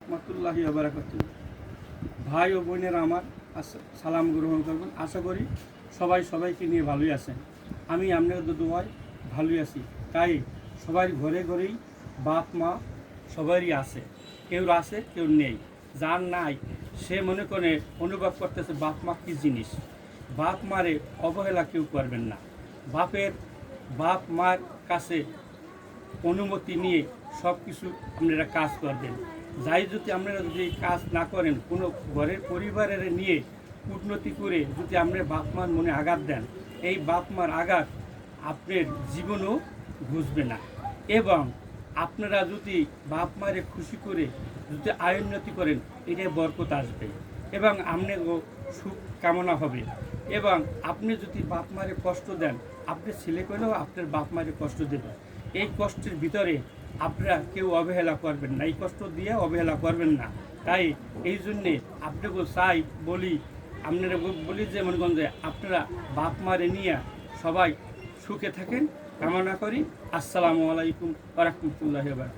রহমতুল্লাহি ওয়া বারাকাতুহু। ভাই ও বোনেরা আমার সালাম গ্রহণ করবেন। আশা করি সবাই সবাইকে নিয়ে ভালোই আছেন। আমি আপনাদের দোয়ায় ভালোই আছি। তাই সবাই ঘরে ঘরেই বাপ মা সবারই আছে, কেউ আছে কেউ নেই। যার নাই সে মনে করে অনুভব করতেছে বাপ মা কী জিনিস। বাপ মারে অবহেলা কেউ করবেন না। বাপ মার কাছে অনুমতি নিয়ে সব কিছু আপনারা কাজ করবেন। যাই যদি আপনারা যদি কাজ না করেন, কোনো ঘরের পরিবারের নিয়ে কূটনীতি করে যদি আপনার বাপ মার মনে আঘাত দেন, এই বাপ মার আঘাত আপনার জীবনও ঘুষবে না। এবং আপনারা যদি বাপ মারে খুশি করে যদি আয়োন্নতি করেন, এটাই বরকত আসবে এবং আপনারও সুখ কামনা হবে। এবং আপনি যদি বাপ মারে কষ্ট দেন, আপনার ছেলে পেলেও আপনার বাপ মারে কষ্ট দেবে। এই কষ্টের ভিতরে আপনারা কেউ অবহেলা করবেন না, এই কষ্ট দিয়ে অবহেলা করবেন না। তাই এই জন্যে আপনাকে চাই বলি, আপনারা বলি যে মনে করেন যে আপনারা বাপ মারে নিয়ে সবাই সুখে থাকেন কামনা করি। আসসালামু আলাইকুম ওয়া রাহমাতুল্লাহি ওয়া বারাকাতুহু।